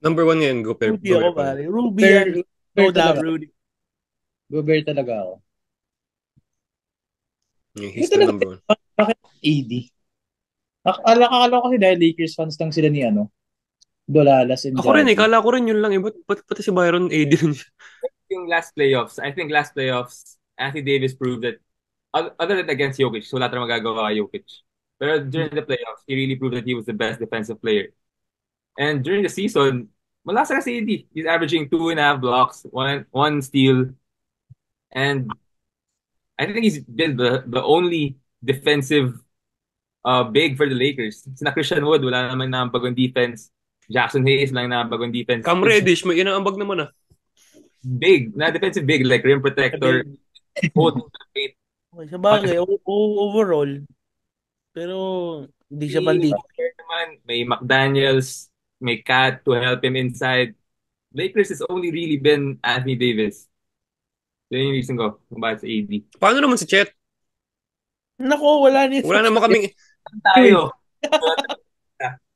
Number 1 ngayon, Gobert. Rudy ako, pare. Ruby Gobert- yan. No Gobert doubt, talaga. Rudy. Gobert talaga ako. He's the number 1. Bakit AD? Akala ko kasi dahil Lakers fans lang sila ni Dolalas and Ako rin eh, Jazzy. kala ko rin yun lang eh. Ba't pati si Byron AD rin siya? Yung last playoffs, I think last playoffs, Anthony Davis proved that other than against Jokic, wala tayong magagawa kay Jokic. Pero during the playoffs, he really proved that he was the best defensive player. And during the season, malakas na si AD. He's averaging 2.5 blocks, one steal. And I think he's been the only defensive big for the Lakers. Sina Christian Wood, wala naman na bagong defense. Jackson Hayes lang na bagong defense. Cam Reddish, may inaambag naman ah. Big, na defensive big, like rim protector. Holding the paint. Okay, sa bagay, overall. Pero, hindi siya bandi. May McDaniels, may Cat to help him inside. Lakers has only really been Anthony Davis. Yun yung reason ko kung bakit sa AD. Paano naman si Chet? Nako, wala niya. Wala naman kaming... Tayo.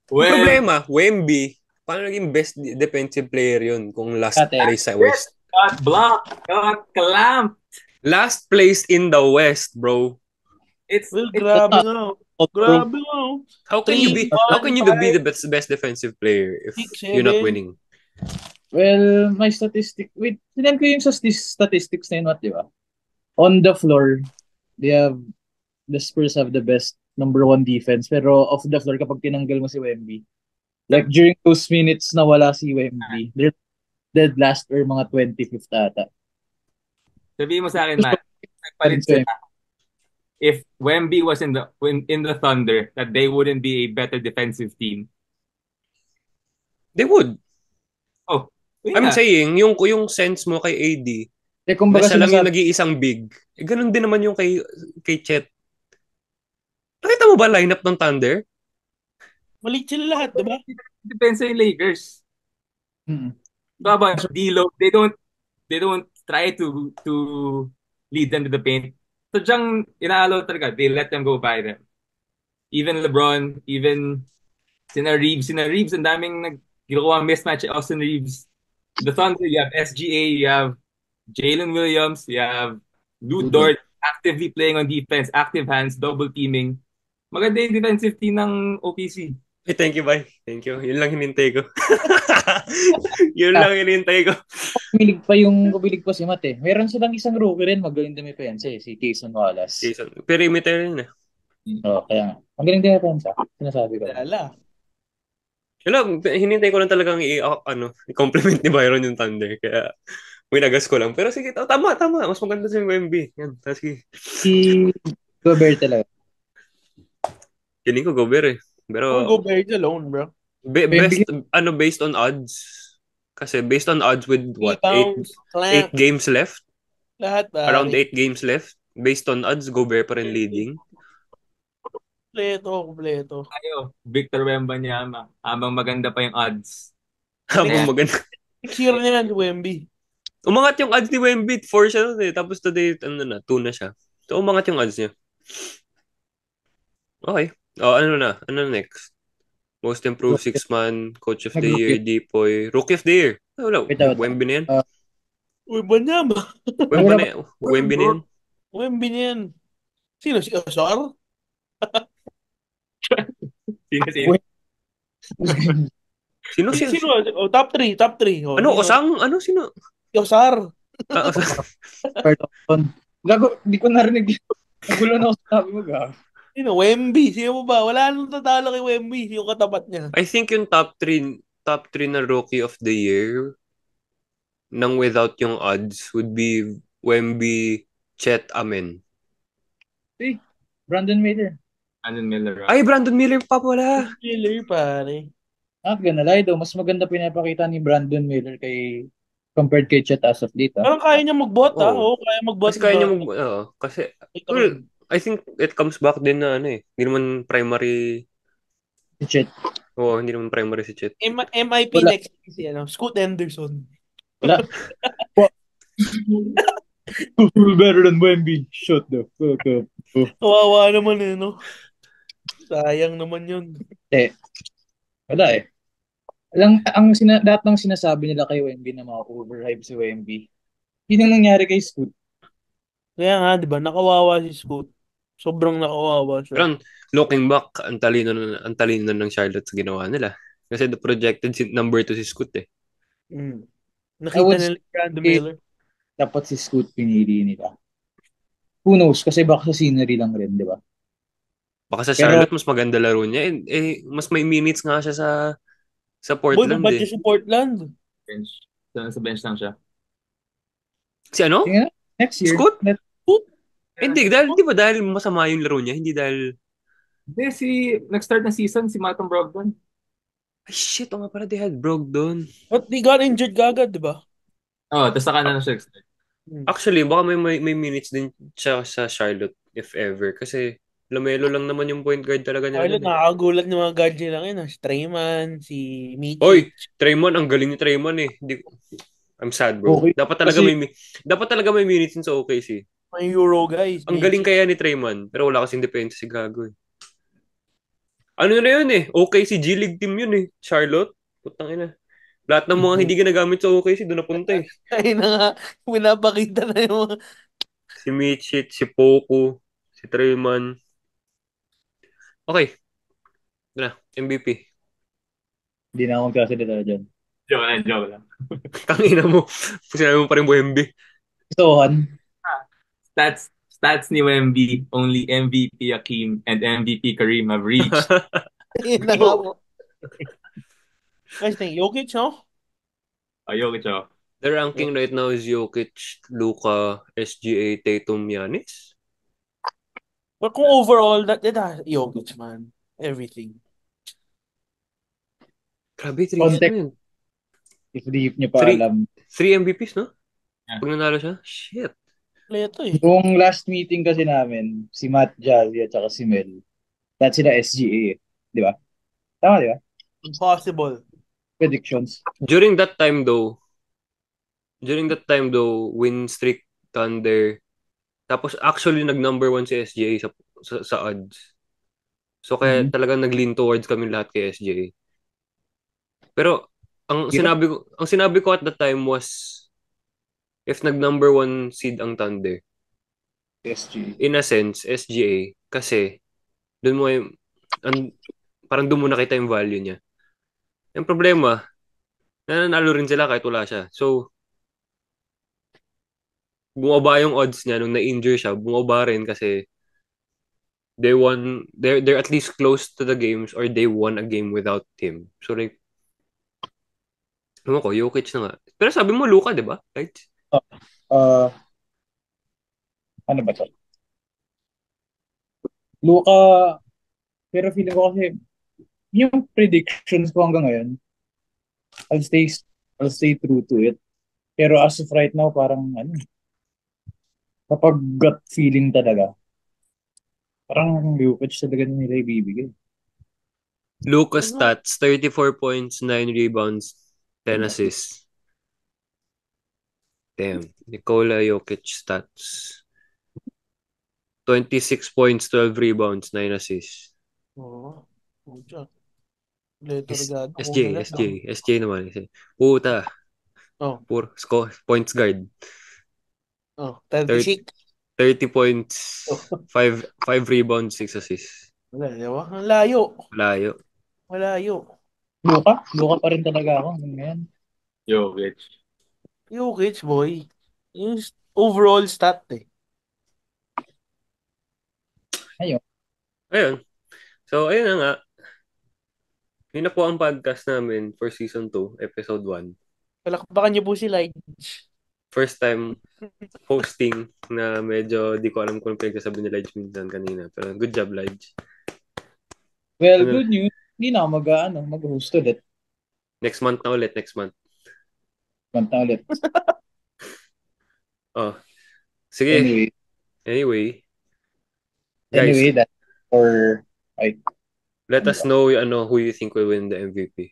Problema, Wemby, paano naging best defensive player yun kung last Ate. place sa West? Got blocked. Got clamped. Last place in the West, bro. Well, grabe nga. Grabe nga. How can you be the best defensive player if 6, you're not 7? winning? Well, my statistic, wait, sinan ko yung sa statistics na yun, di ba? On the floor, the Spurs have the best number 1 defense, pero off the floor, kapag tinanggal mo si Wemby, like during those minutes na wala si Wemby, they're dead last or mga 25th ata. Sabihin mo sa akin, Matt, nagpalit sila. If Wemby was in the Thunder, that they wouldn't be a better defensive team. They would. Oh, I'm saying, yung sense mo kay AD, Eh, kumbaga na siya lang yung sinasabi, nag-iisang big. Eh, ganun din naman yung kay Chet. Nakita mo ba lineup ng Thunder? Maliit sila lahat, di ba? Depensa yung Lakers. Hmm. Baba, D'Lo, they don't try to lead them to the paint. So diyang inaalaw talaga, they let them go by them. Even LeBron, even sina Reeves, ang daming naggawa mismatch Austin Reeves. The Thunder, you have SGA, you have Jalen Williams, you have Lou Dort actively playing on defense, active hands, double teaming. Maganda yung defensive team ng OKC. Eh, thank you, bye. Thank you. Yun lang hinintay ko. Yun lang hinintay ko. Kumilig pa si Matt eh. Meron silang isang rookie rin, magaling dumipensa eh, si Cason Wallace. Jason, perimeter yun eh. Kaya nga. Magaling dumipensa. Sinasabi ko. Lala. Yun lang, hinintay ko lang talagang i-compliment ni Byron yung Thunder. Kaya, winagas ko lang. Pero sige, tama. Mas maganda si Wemby. Yan, sige. Si Gobert talaga. Kiling ko, Gobert eh. Pero, Go Bears alone, bro. based on odds. Kasi based on odds with what? Rebounds, 8 games left? lahat ba? Around 8 games left? Based on odds, Gobert pa rin leading. Kompleto. Tayo, Victor Wembanyama, habang maganda pa yung odds. Habang maganda. Next year na yan, Wemby. Umangat yung odds ni Wemby. 4 siya nun eh. Tapos today, 2 na siya. So, umangat yung odds niya. Okay. Ano next? Most improved 6-man, coach of the year, Dipoy, rookie of the year. Wala, Wemby na yan. Wembanyama. Wemby na yan. Wemby na yan. Sino? Si Osar? Sino? Sino? Oh, top 3. Ano? Osang? Ano? Sino? Si Osar. Gago, di ko narinig. Nagulo na ako sa sabi mo, gago. Sino? Wemby. Sino mo ba? Wala nang tatalo kay Wemby. Yung katapat niya. I think yung top 3 na rookie of the year nang without yung odds would be Wemby, Chet, Amen. Brandon Miller. Ay, Brandon Miller pa pala. Miller, pare. Not gonna lie though, mas maganda pinapakita ni Brandon Miller compared kay Chet as of data. Parang kaya niya mag-bot, ha? Oo, kaya mag-bot. Kasi kaya niya kasi, well, I think it comes back din na hindi naman primary si Chet. Oo, hindi naman primary si Chet. MIP Wala. next si Scoot Henderson. Wala. Better than Wemby. Shut the fuck up. Kawawa naman no? Sayang naman yun. Wala eh. Lahat ng sinasabi nila kay Wemby na mga overhype si Wemby. Yun ang nangyari kay Scoot. Kaya nga, di ba? Nakawawa si Scoot. Sobrang nakawawa siya. Pero looking back, ang talino ng Charlotte sa ginawa nila. Kasi the projected number 2 si Scoot eh. Nakita nila Brandon Miller. Dapat si Scoot pinili nila. Who knows? Kasi baka sa scenery lang rin, di ba? Baka sa Charlotte, mas maganda laro niya. Mas may minutes nga siya sa Portland Boy, sa Portland. Bench. Sa bench lang siya. Si ano? Next year. Scoot? Hindi, dahil masama yung laro niya. Hindi dahil... Hindi, nag-start na season, si Malcolm Brogdon. Ay, shit. O nga pala, they had Brogdon. But they got injured kagad, di ba? Tapos saka na siya nag-start. Actually, baka may minutes din siya sa Charlotte, if ever. Kasi Lamelo lang naman yung point guard talaga niya. Charlotte, nakakagulat ng mga guard nila ngayon. Si Trayman, si Mitchell. Oy, Trayman, ang galing ni Trayman eh. I'm sad, bro. Okay. Dapat talaga may minutes sa OKC. May Euro guys. Ang galing kaya ni Trayman. Pero wala kasing defense si Gago eh. Ano na yun eh? OKC G League team yun eh. Charlotte. Putang ina. Lahat ng mga hindi ginagamit sa OKC doon napunta eh. Ay na nga. Pinapakita na yung mga... Si Mitchell, si Poku, si Trayman. Okay. Na, MVP. Hindi na ako magkasalita dyan. Joke lang. Tangina mo. Sinabi mo pa rin Wemby. Sohan. Stats ni Wemby, only MVP Hakeem and MVP Kareem have reached. Ayun na nga po. Guys, think Jokic, no? Jokic, The ranking right now is Jokic, Luka, SGA, Tatum, Giannis. But kung overall, that Jokic, man. Everything. Grabe, 3 Context. yun. If nyo pa alam. 3 MVPs, no? Yeah. Pag nanalo siya, shit. Ito eh. Yung last meeting kasi namin, si Matt Jazzy at saka si Mel, That's sila SGA. Di ba? Tama, di ba? Impossible. Predictions. During that time though, win streak Thunder. Tapos actually nag-number 1 si SGA sa odds. So kaya talagang nag-lean towards kami lahat kay SGA. Pero ang sinabi ko at the time was if nag-number 1 seed ang Thunder, SGA. in a sense SGA kasi doon mo parang doon mo nakita yung value niya. Yung problema, nananalo rin sila kahit wala siya. So bumaba yung odds niya nung na-injure siya, bumaba rin kasi they're at least close to the games or they won a game without him. So like ko, Jokic na nga. Pero sabi mo Luka, 'di ba? Right? Uh, ano ba to? Luka, pero feeling ko kasi yung predictions ko hanggang ngayon, I'll stay I'll stay true to it. Pero as of right now, parang kapag gut feeling talaga, parang Jokic talaga nila ibibigay. Luka stats, 34 points, 9 rebounds, 10 assists. Damn. Nikola Jokic stats. 26 points, 12 rebounds, 9 assists. Oo. Leto regado. SJ naman. Puta. Oh. Puro score, points guard. Oh, 36. 30 points, 5 rebounds, 6 assists. Wala, di ba? Ang layo. Malayo. Luka pa rin talaga ako ngayon. Jokic, boy. Yung overall stat eh. Ayun. So, ayun na nga. Yun na po ang podcast namin for season 2, episode 1. Palakpakan niyo po si Lige. First time hosting na medyo di ko alam kung pinagsasabi ni Lige minsan kanina. Pero good job, Lige. Well, good news. Hindi na ako mag-host ulit. Next month na ulit. Oh. Sige. Anyway. Guys, that's for... let us know who you think will win the MVP.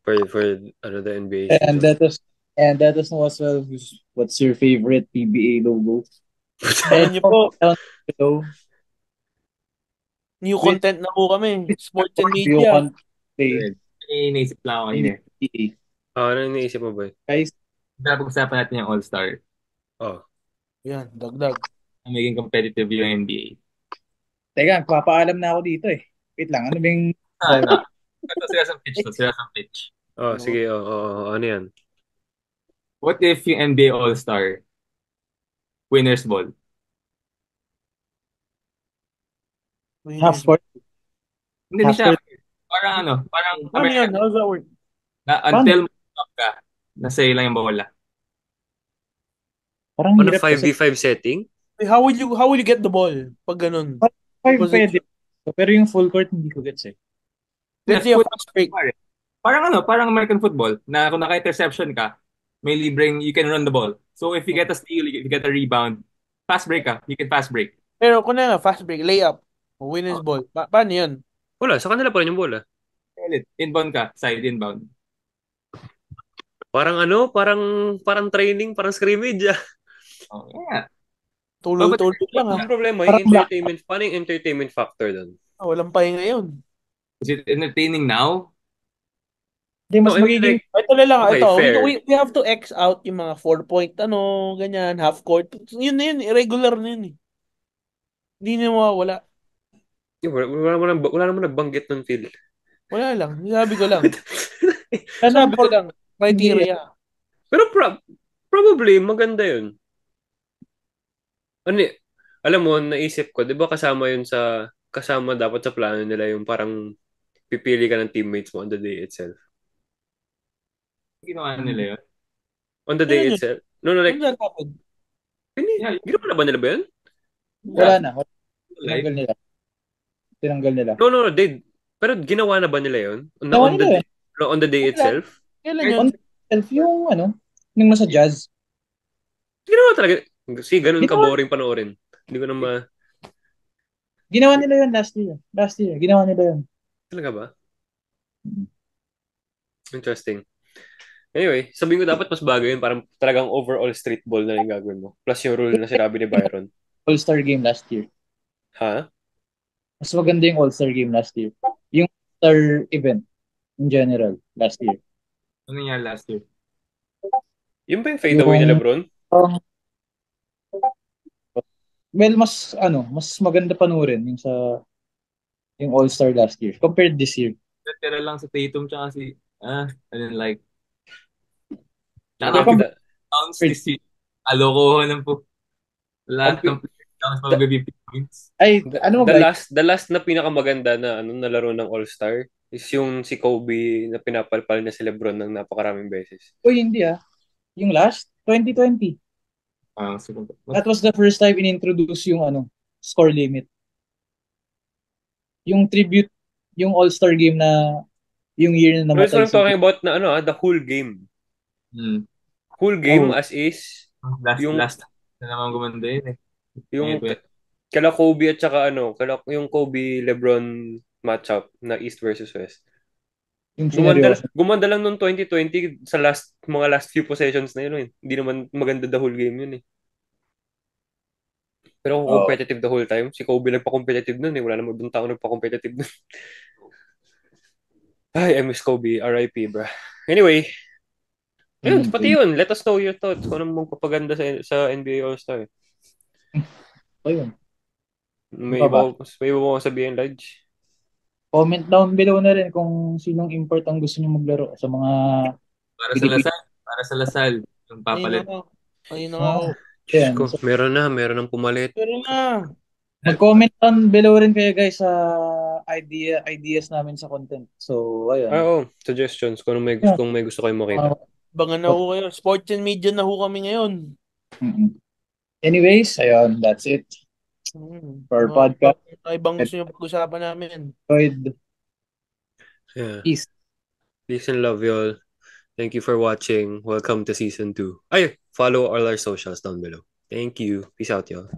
For the NBA season. And let us know as well what's your favorite PBA logo. Ayan niyo po. So, new content na po kami. Sports and media. Iniisip lang ako kanina. Ano iniisip mo ba? Guys, pag-usapan natin yung All-Star. Yan, dagdag. Maging competitive yung NBA. Teka, papaalam na ako dito eh. Wait lang, ano bang... Ito sila sa pitch. Sige. Ano yan? What if yung NBA All-Star winners ball? Half court? Hindi siya. Parang Ano yan? How's that work? Until mo ka, nasa lang yung bola. Parang on a 5v5 setting? How will you get the ball pag ganun? 5 pwede. Pero yung full court hindi ko gets eh. Let's say a fast break. Parang American football na kung naka-interception ka, may libreng you can run the ball. So if you get a steal, if you get a rebound, fast break ka, you can fast break. Pero kung na fast break, layup, winner's ball. Paano yun? Wala, sa kanila pa rin yung bola. Inbound ka, side inbound. Parang parang training, parang scrimmage. Yeah. Tulog-tulog lang Ang problema, yung entertainment, paano yung entertainment factor doon? Walang pahinga ngayon. Is it entertaining now? Hindi, mas magiging... Ito na lang, okay, fair. We have to X out yung mga 4-point, ganyan, half court. Yun na yun, irregular na yun eh. Hindi na mawawala. Wala naman nagbanggit nun, Phil. Wala lang, sabi ko lang. Criteria. Pero probably, maganda yun. Alam mo, naisip ko, di ba kasama dapat sa plano nila yung parang pipili ka ng teammates mo on the day itself. Ginawa nila yun? On the day itself? No, like... Ginawa na ba nila ba yun? Wala na. Tinanggal nila. No, pero ginawa na ba nila yun? On the day itself? Kailan yun? On the day itself, yung nasa jazz. Ginawa talaga. Ganun ka boring panoorin. Hindi ko na Ginawa nila yun last year. Last year, ginawa nila yun. Talaga ba? Interesting. Anyway, sabihin ko dapat mas bago yun. Parang talagang overall street ball na yung gagawin mo. Plus yung rule na sinabi ni Byron. All-Star game last year. Ha? Mas maganda yung All-Star game last year. Yung All-Star event in general last year. Ano nangyari last year? Yun ba yung fadeaway ni Lebron? Um, well, mas maganda panurin yung yung All-Star last year compared this year. Tira lang sa Tatum tsaka si, I didn't like. Yung Tsaka computer. Towns this year. Alokohan ng po. Lahat ng players Towns mag-50 points. Ay, ano The ba? last na pinakamaganda na laro ng All-Star is yung si Kobe na pinapalpal niya si Lebron ng napakaraming beses. Uy, hindi Yung last, 2020. That was the first time in-introduce yung score limit. Yung tribute, yung All-Star game na yung year na No, it's namatay what I'm talking about na the whole game. Whole game Oh. as is Last na naman gumanda yun eh. yung kala Kobe at saka yung Kobe LeBron matchup na East versus West. Yung Gumanda lang noong 2020 sa mga last few possessions na yun. Hindi naman maganda the whole game yun eh. Pero kung competitive the whole time, si Kobe nagpa-competitive nun eh. Wala namang ibang tao nagpa-competitive nun. Ay, I miss Kobe. R.I.P. bro. Anyway, yun, pati yun. Let us know your thoughts kung anong magpapaganda sa NBA All-Star. Ayun. May iba mo sabihin, Lodge? Comment down below na rin kung sinong import ang gusto niyo maglaro sa mga para sa Lasal yung papalit. Ayun na nga ako. Diyos ko, meron ng pumalit. Meron na. Mag-comment down below rin kayo guys sa ideas namin sa content. So, ayun. Oo, suggestions kung may gusto kayo makita. Bangan na ho kayo. Sports and media na ho kami ngayon. Anyways, ayun, that's it. For podcast. Ibang gusto nyo pag-usapan namin. Yeah. Peace. Peace and love y'all. Thank you for watching. Welcome to season 2. Follow all our socials down below. Thank you. Peace out, y'all.